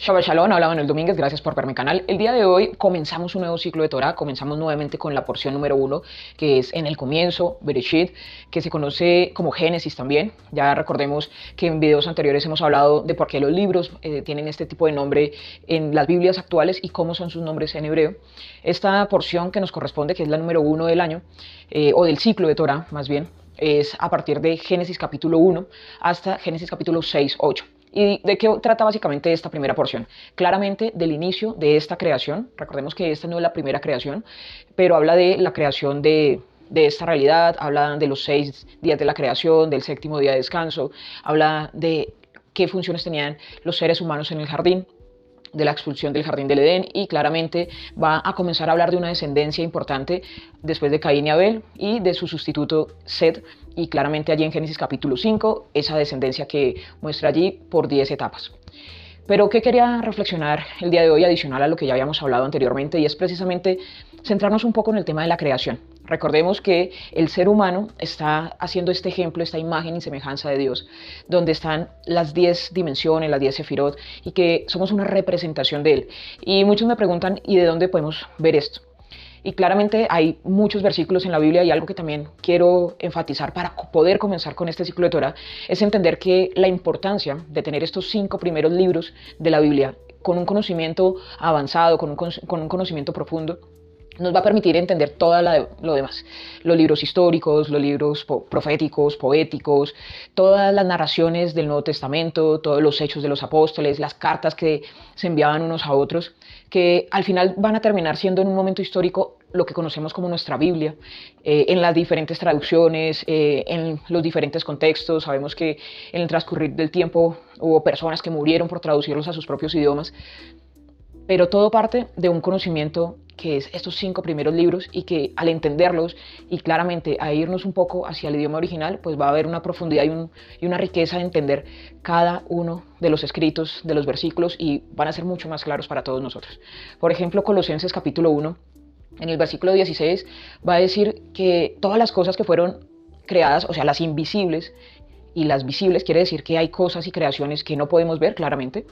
Shabbat Shalom, habla Manuel Domínguez, gracias por verme canal. El día de hoy comenzamos un nuevo ciclo de Torah, comenzamos nuevamente con la porción número 1, que es en el comienzo, Bereshit, que se conoce como Génesis también. Ya recordemos que en videos anteriores hemos hablado de por qué los libros tienen este tipo de nombre en las Biblias actuales y cómo son sus nombres en hebreo. Esta porción que nos corresponde, que es la número 1 del año, o del ciclo de Torah más bien, es a partir de Génesis capítulo 1 hasta Génesis capítulo 6, 8. ¿Y de qué trata básicamente esta primera porción? Claramente del inicio de esta creación. Recordemos que esta no es la primera creación, pero habla de la creación de esta realidad, habla de los 6 días de la creación, del séptimo día de descanso, habla de qué funciones tenían los seres humanos en el jardín, de la expulsión del jardín del Edén, y claramente va a comenzar a hablar de una descendencia importante después de Caín y Abel y de su sustituto Set, y claramente allí en Génesis capítulo 5 esa descendencia que muestra allí por 10 etapas. Pero ¿qué quería reflexionar el día de hoy adicional a lo que ya habíamos hablado anteriormente? Y es precisamente centrarnos un poco en el tema de la creación. Recordemos que el ser humano está haciendo este ejemplo, esta imagen y semejanza de Dios, donde están las 10 dimensiones, las 10 sefirot, y que somos una representación de Él. Y muchos me preguntan, ¿y de dónde podemos ver esto? Y claramente hay muchos versículos en la Biblia, y algo que también quiero enfatizar para poder comenzar con este ciclo de Torah es entender que la importancia de tener estos 5 primeros libros de la Biblia con un conocimiento avanzado, con un conocimiento profundo, nos va a permitir entender todo lo demás. Los libros históricos, los libros proféticos, poéticos, todas las narraciones del Nuevo Testamento, todos los hechos de los apóstoles, las cartas que se enviaban unos a otros, que al final van a terminar siendo en un momento histórico lo que conocemos como nuestra Biblia, en las diferentes traducciones, en los diferentes contextos. Sabemos que en el transcurrir del tiempo hubo personas que murieron por traducirlos a sus propios idiomas, pero todo parte de un conocimiento que es estos 5 primeros libros, y que al entenderlos y claramente a irnos un poco hacia el idioma original, pues va a haber una profundidad y una riqueza de entender cada uno de los escritos, de los versículos, y van a ser mucho más claros para todos nosotros. Por ejemplo, Colosenses capítulo 1, en el versículo 16, va a decir que todas las cosas que fueron creadas, o sea, las invisibles y las visibles, quiere decir que hay cosas y creaciones que no podemos ver claramente,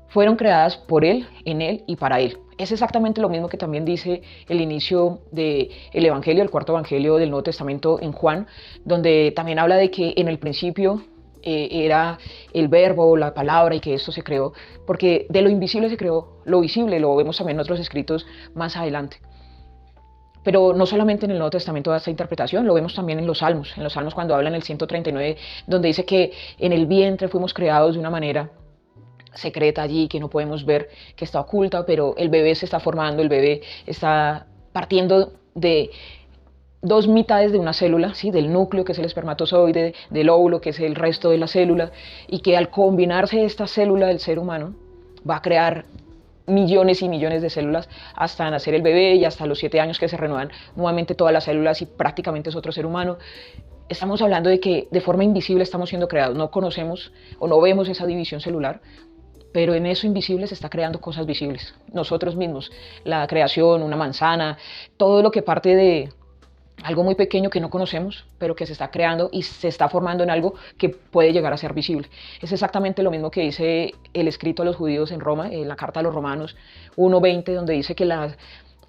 fueron creadas por Él, en Él y para Él. Es exactamente lo mismo que también dice el inicio del Evangelio, el cuarto Evangelio del Nuevo Testamento en Juan, donde también habla de que en el principio era el verbo, la palabra, y que esto se creó, porque de lo invisible se creó lo visible. Lo vemos también en otros escritos más adelante. Pero no solamente en el Nuevo Testamento da esta interpretación, lo vemos también en los Salmos cuando habla en el 139, donde dice que en el vientre fuimos creados de una manera secreta allí, que no podemos ver, que está oculta, pero el bebé se está formando, el bebé está partiendo de 2 mitades de una célula, ¿sí? Del núcleo, que es el espermatozoide, del óvulo, que es el resto de la célula, y que al combinarse esta célula del ser humano va a crear millones y millones de células hasta nacer el bebé, y hasta los 7 años que se renuevan nuevamente todas las células y prácticamente es otro ser humano. Estamos hablando de que de forma invisible estamos siendo creados, no conocemos o no vemos esa división celular, pero en eso invisible se está creando cosas visibles. Nosotros mismos, la creación, una manzana, todo lo que parte de algo muy pequeño que no conocemos, pero que se está creando y se está formando en algo que puede llegar a ser visible. Es exactamente lo mismo que dice el escrito a los judíos en Roma, en la carta a los Romanos 1:20, donde dice que la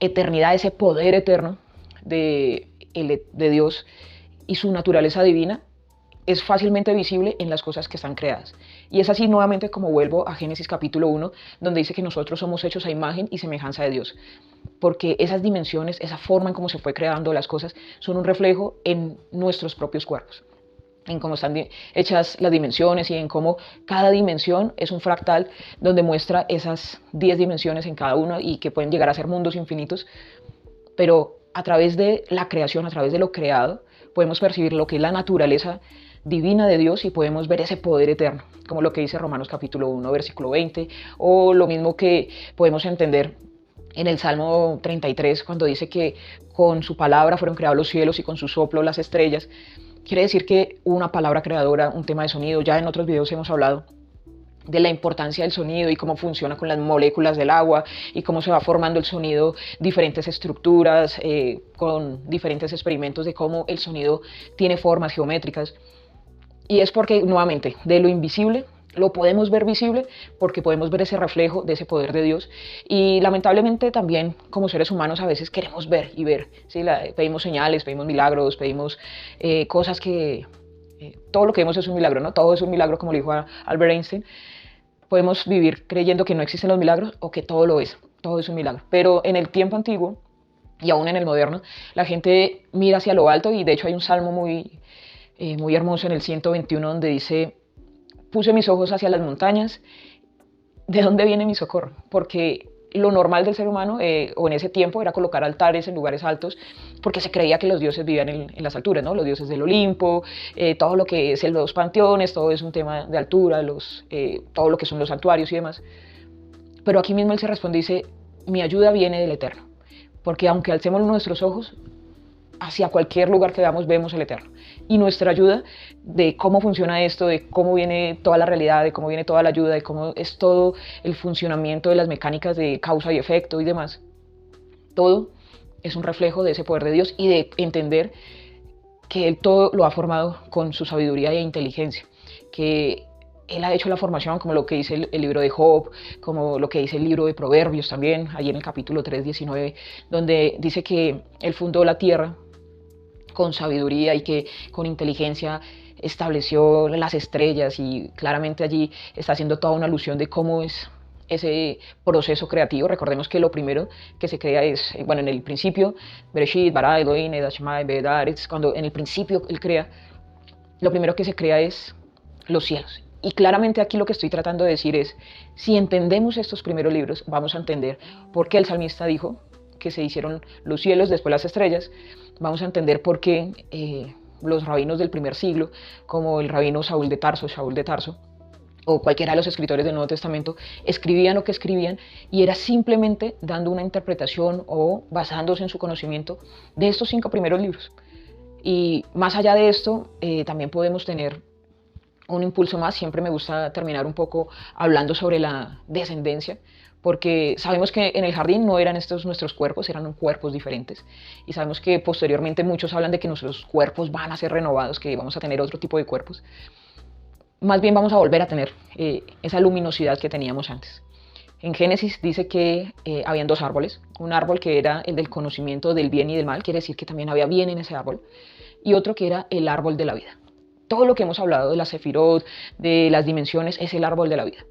eternidad, ese poder eterno de Dios y su naturaleza divina, es fácilmente visible en las cosas que están creadas. Y es así nuevamente como vuelvo a Génesis capítulo 1, donde dice que nosotros somos hechos a imagen y semejanza de Dios. Porque esas dimensiones, esa forma en cómo se fue creando las cosas, son un reflejo en nuestros propios cuerpos, en cómo están hechas las dimensiones y en cómo cada dimensión es un fractal donde muestra esas 10 dimensiones en cada uno, y que pueden llegar a ser mundos infinitos. Pero a través de la creación, a través de lo creado, podemos percibir lo que es la naturaleza divina de Dios y podemos ver ese poder eterno, como lo que dice Romanos capítulo 1, versículo 20, o lo mismo que podemos entender en el Salmo 33, cuando dice que con su palabra fueron creados los cielos y con su soplo las estrellas. Quiere decir que una palabra creadora, un tema de sonido. Ya en otros videos hemos hablado de la importancia del sonido y cómo funciona con las moléculas del agua y cómo se va formando el sonido, diferentes estructuras, con diferentes experimentos de cómo el sonido tiene formas geométricas. Y es porque, nuevamente, de lo invisible lo podemos ver visible porque podemos ver ese reflejo de ese poder de Dios. Y lamentablemente también como seres humanos a veces queremos ver y ver, ¿sí? Pedimos señales, pedimos milagros, pedimos cosas que... todo lo que vemos es un milagro, ¿no? Todo es un milagro, como le dijo a Albert Einstein. Podemos vivir creyendo que no existen los milagros o que todo es un milagro. Pero en el tiempo antiguo y aún en el moderno, la gente mira hacia lo alto, y de hecho hay un salmo muy hermoso en el 121 donde dice: puse mis ojos hacia las montañas, ¿de dónde viene mi socorro? Porque lo normal del ser humano, o en ese tiempo, era colocar altares en lugares altos, porque se creía que los dioses vivían en las alturas, ¿no? Los dioses del Olimpo, todo lo que es los panteones, todo es un tema de altura, todo lo que son los santuarios y demás. Pero aquí mismo él se responde y dice: mi ayuda viene del Eterno, porque aunque alcemos nuestros ojos hacia cualquier lugar que veamos, vemos el Eterno. Y nuestra ayuda de cómo funciona esto, de cómo viene toda la realidad, de cómo viene toda la ayuda, de cómo es todo el funcionamiento de las mecánicas de causa y efecto y demás, todo es un reflejo de ese poder de Dios y de entender que Él todo lo ha formado con su sabiduría e inteligencia, que Él ha hecho la formación, como lo que dice el libro de Job, como lo que dice el libro de Proverbios también, allí en el capítulo 3:19, donde dice que Él fundó la tierra con sabiduría y que con inteligencia estableció las estrellas, y claramente allí está haciendo toda una alusión de cómo es ese proceso creativo. Recordemos que lo primero que se crea es, bueno, en el principio, Bereshit, bara Elohim, et Hashemayim ve'et haaretz, cuando en el principio Él crea, lo primero que se crea es los cielos. Y claramente aquí lo que estoy tratando de decir es, si entendemos estos primeros libros, vamos a entender por qué el salmista dijo que se hicieron los cielos, después las estrellas. Vamos a entender por qué los rabinos del primer siglo, como el rabino Shaul de Tarso, o cualquiera de los escritores del Nuevo Testamento, escribían lo que escribían, y era simplemente dando una interpretación o basándose en su conocimiento de estos 5 primeros libros. Y más allá de esto, también podemos tener un impulso más. Siempre me gusta terminar un poco hablando sobre la descendencia, porque sabemos que en el jardín no eran estos nuestros cuerpos, eran cuerpos diferentes, y sabemos que posteriormente muchos hablan de que nuestros cuerpos van a ser renovados, que vamos a tener otro tipo de cuerpos. Más bien vamos a volver a tener esa luminosidad que teníamos antes. En Génesis dice que habían 2 árboles, un árbol que era el del conocimiento del bien y del mal, quiere decir que también había bien en ese árbol, y otro que era el árbol de la vida. Todo lo que hemos hablado de la sefirot, de las dimensiones, es el árbol de la vida.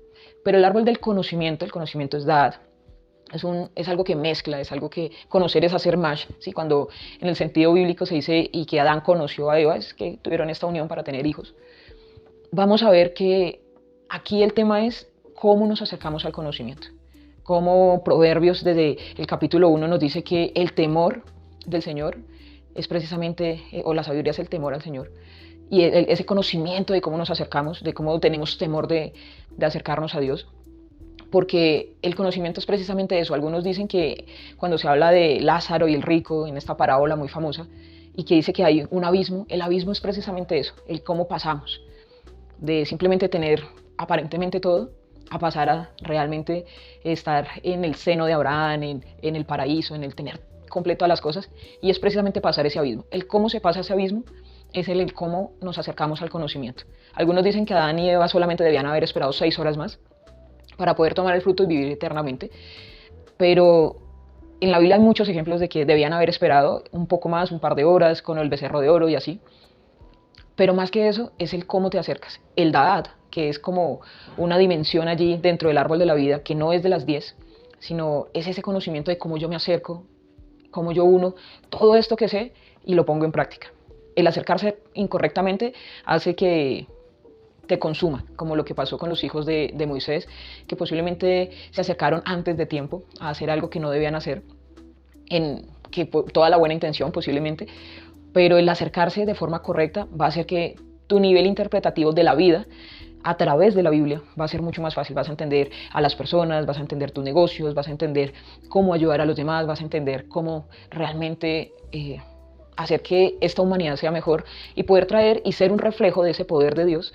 Pero el árbol del conocimiento, el conocimiento es dad, es algo que mezcla, es algo que conocer es hacer mash, ¿sí? Cuando en el sentido bíblico se dice y que Adán conoció a Eva, es que tuvieron esta unión para tener hijos. Vamos a ver que aquí el tema es cómo nos acercamos al conocimiento. Como Proverbios desde el capítulo 1 nos dice que el temor del Señor es precisamente, o la sabiduría es el temor al Señor. Y ese conocimiento de cómo nos acercamos, de cómo tenemos temor de acercarnos a Dios, porque el conocimiento es precisamente eso. Algunos dicen que cuando se habla de Lázaro y el rico, en esta parábola muy famosa, y que dice que hay un abismo, el abismo es precisamente eso, el cómo pasamos de simplemente tener aparentemente todo, a pasar a realmente estar en el seno de Abraham, en el paraíso, en el tener completo a las cosas, y es precisamente pasar ese abismo. El cómo se pasa ese abismo es el cómo nos acercamos al conocimiento. Algunos dicen que Adán y Eva solamente debían haber esperado 6 horas más para poder tomar el fruto y vivir eternamente, pero en la Biblia hay muchos ejemplos de que debían haber esperado un poco más, un par de horas, con el becerro de oro y así. Pero más que eso, es el cómo te acercas. El Da'at, que es como una dimensión allí dentro del árbol de la vida, que no es de las 10, sino es ese conocimiento de cómo yo me acerco, cómo yo uno todo esto que sé y lo pongo en práctica. El acercarse incorrectamente hace que te consuma, como lo que pasó con los hijos de Moisés, que posiblemente se acercaron antes de tiempo a hacer algo que no debían hacer, toda la buena intención posiblemente, pero el acercarse de forma correcta va a hacer que tu nivel interpretativo de la vida a través de la Biblia va a ser mucho más fácil. Vas a entender a las personas, vas a entender tus negocios, vas a entender cómo ayudar a los demás, vas a entender cómo realmente hacer que esta humanidad sea mejor y poder traer y ser un reflejo de ese poder de Dios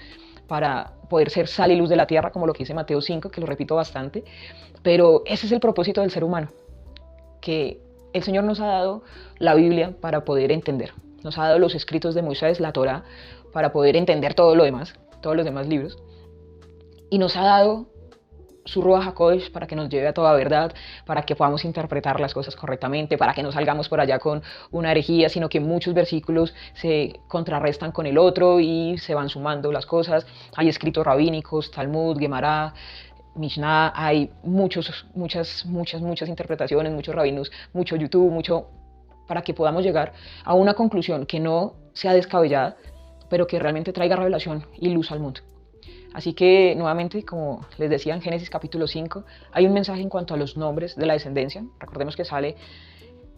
para poder ser sal y luz de la tierra, como lo que dice Mateo 5, que lo repito bastante. Pero ese es el propósito del ser humano, que el Señor nos ha dado la Biblia para poder entender. Nos ha dado los escritos de Moisés, la Torá, para poder entender todo lo demás, todos los demás libros. y nos ha dado su Ruach HaKodesh para que nos lleve a toda verdad, para que podamos interpretar las cosas correctamente, para que no salgamos por allá con una herejía, sino que muchos versículos se contrarrestan con el otro y se van sumando las cosas. Hay escritos rabínicos, Talmud, Gemara, Mishnah, hay muchas interpretaciones, muchos rabinos, mucho YouTube, mucho para que podamos llegar a una conclusión que no sea descabellada, pero que realmente traiga revelación y luz al mundo. Así que, nuevamente, como les decía en Génesis capítulo 5, hay un mensaje en cuanto a los nombres de la descendencia. Recordemos que sale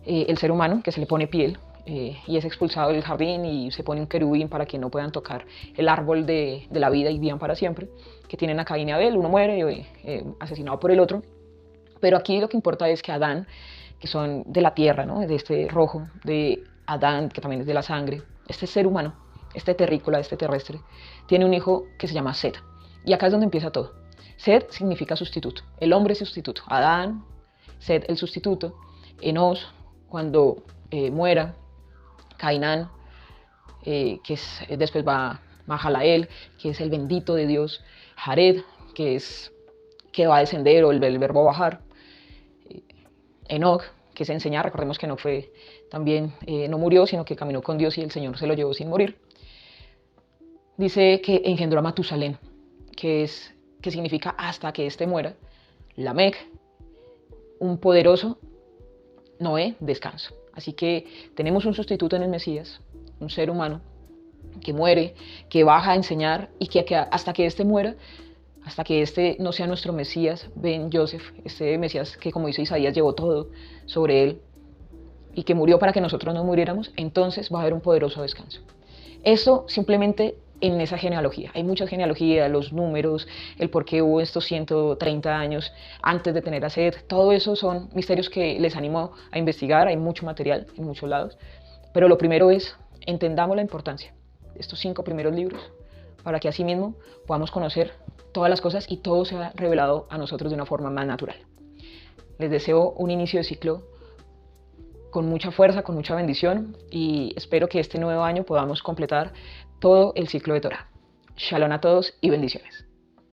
el ser humano, que se le pone piel, y es expulsado del jardín y se pone un querubín para que no puedan tocar el árbol de la vida y vivan para siempre, que tienen a Caín y Abel, uno muere asesinado por el otro. Pero aquí lo que importa es que Adán, que son de la tierra, ¿no?, de este rojo, de Adán, que también es de la sangre, este ser humano, este terrícola, este terrestre, tiene un hijo que se llama Set. Y acá es donde empieza todo. Set significa sustituto, el hombre es sustituto. Adán, Set el sustituto, Enos cuando muera, Cainán, después va Mahalael, que es el bendito de Dios, Jared, que va a descender, o el verbo bajar, Enoch, que es enseñar. Recordemos que Enoch también no murió, sino que caminó con Dios y el Señor se lo llevó sin morir. Dice que engendró a Matusalén, que significa hasta que éste muera. Lamec, un poderoso. Noé, descanso. Así que tenemos un sustituto en el Mesías, un ser humano que muere, que baja a enseñar y que hasta que éste muera, hasta que este no sea nuestro Mesías, Ben Yosef, este Mesías que, como dice Isaías, llevó todo sobre él y que murió para que nosotros no muriéramos, entonces va a haber un poderoso descanso. Esto simplemente en esa genealogía. Hay muchas genealogías, los números, el por qué hubo estos 130 años antes de tener a Set, todo eso son misterios que les animo a investigar. Hay mucho material en muchos lados, pero lo primero es, entendamos la importancia de estos 5 primeros libros, para que así mismo podamos conocer todas las cosas y todo sea revelado a nosotros de una forma más natural. Les deseo un inicio de ciclo con mucha fuerza, con mucha bendición, y espero que este nuevo año podamos completar todo el ciclo de Torah. Shalom a todos y bendiciones.